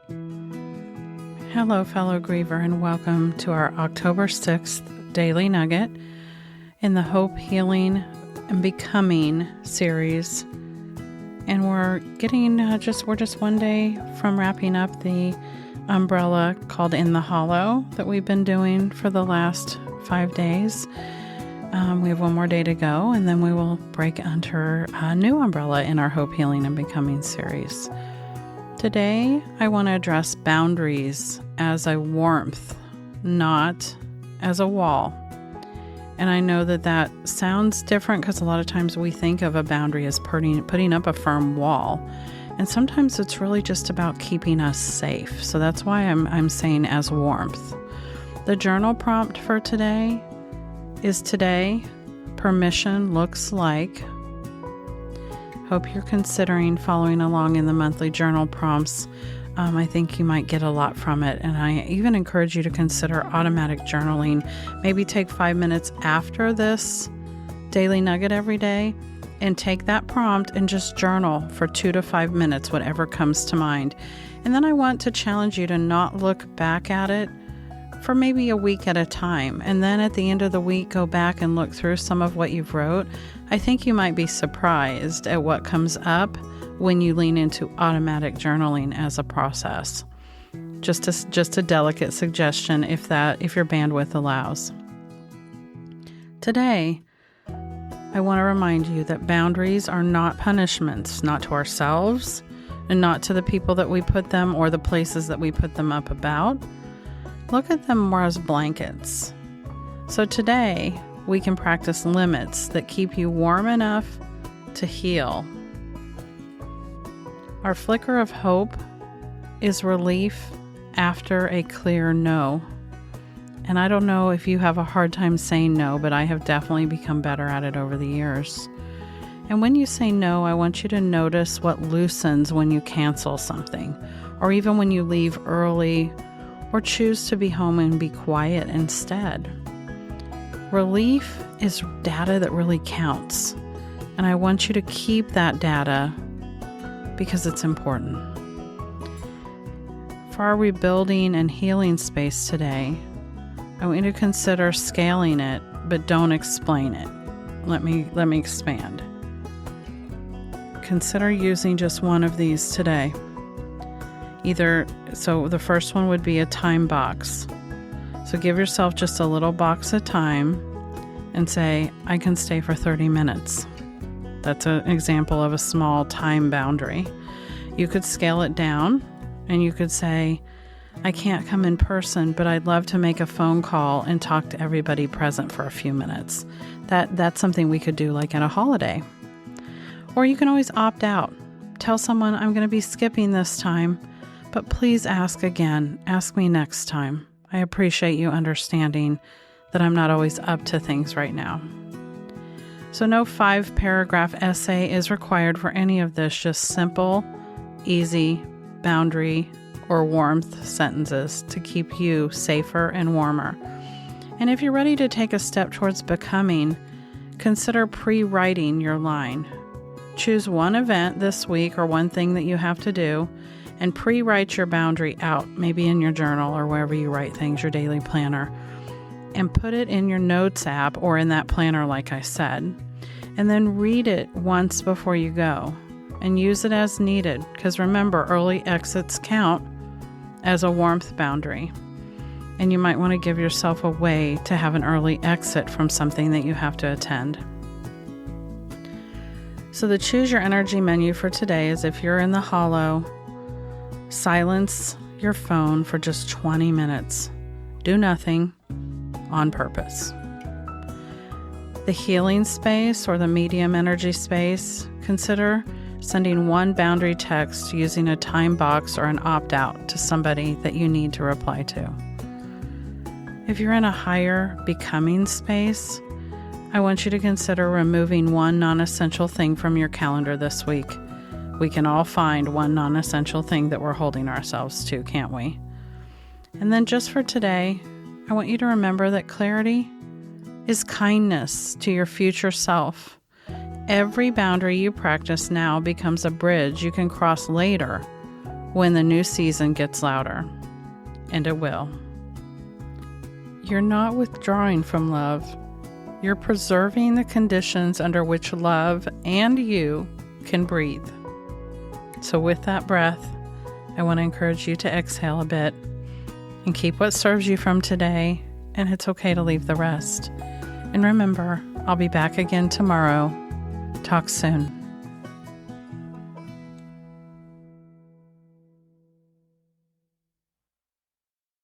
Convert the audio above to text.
Hello, fellow griever, and welcome to our October 6th Daily Nugget in the Hope, Healing, and Becoming series. And we're getting we're just one day from wrapping up the umbrella called In the Hollow that we've been doing for the last 5 days. We have one more day to go, and then we will break under a new umbrella in our Hope, Healing, and Becoming series. Today, I want to address boundaries as a warmth, not as a wall. And I know that sounds different because a lot of times we think of a boundary as putting up a firm wall. And sometimes it's really just about keeping us safe. So that's why I'm saying as warmth. The journal prompt for today is permission looks like. Hope you're considering following along in the monthly journal prompts. I think you might get a lot from it. And I even encourage you to consider automatic journaling. Maybe take 5 minutes after this daily nugget every day and take that prompt and just journal for 2 to 5 minutes, whatever comes to mind. And then I want to challenge you to not look back at it for maybe a week at a time. And then at the end of the week, go back and look through some of what you've wrote. I think you might be surprised at what comes up when you lean into automatic journaling as a process. Just a delicate suggestion if your bandwidth allows. Today, I want to remind you that boundaries are not punishments, not to ourselves and not to the people that we put them or the places that we put them up about. Look at them more as blankets. So today, we can practice limits that keep you warm enough to heal. Our flicker of hope is relief after a clear no. And I don't know if you have a hard time saying no, but I have definitely become better at it over the years. And when you say no, I want you to notice what loosens when you cancel something, or even when you leave early, or choose to be home and be quiet instead. Relief is data that really counts, and I want you to keep that data because it's important. For our rebuilding and healing space today, I want you to consider scaling it, but don't explain it. Let me expand. Consider using just one of these today. So the first one would be a time box. So give yourself just a little box of time and say, I can stay for 30 minutes. That's an example of a small time boundary. You could scale it down and you could say, I can't come in person, but I'd love to make a phone call and talk to everybody present for a few minutes. That's something we could do like at a holiday. Or you can always opt out. Tell someone, I'm going to be skipping this time, but please ask again. Ask me next time. I appreciate you understanding that I'm not always up to things right now. So no 5-paragraph essay is required for any of this, just simple, easy, boundary, or warmth sentences to keep you safer and warmer. And if you're ready to take a step towards becoming, consider pre-writing your line. Choose one event this week or one thing that you have to do, and pre-write your boundary out, maybe in your journal or wherever you write things, your daily planner, and put it in your notes app or in that planner like I said. And then read it once before you go and use it as needed, because remember, early exits count as a warmth boundary. And you might want to give yourself a way to have an early exit from something that you have to attend. So the Choose Your Energy menu for today is, if you're in the hollow, silence your phone for just 20 minutes. Do nothing on purpose. The healing space or the medium energy space, consider sending one boundary text using a time box or an opt-out to somebody that you need to reply to. If you're in a higher becoming space, I want you to consider removing one non-essential thing from your calendar this week. We can all find one non-essential thing that we're holding ourselves to, can't we? And then just for today, I want you to remember that clarity is kindness to your future self. Every boundary you practice now becomes a bridge you can cross later when the new season gets louder, and it will. You're not withdrawing from love. You're preserving the conditions under which love and you can breathe. So with that breath, I want to encourage you to exhale a bit and keep what serves you from today, and it's okay to leave the rest. And remember, I'll be back again tomorrow. Talk soon.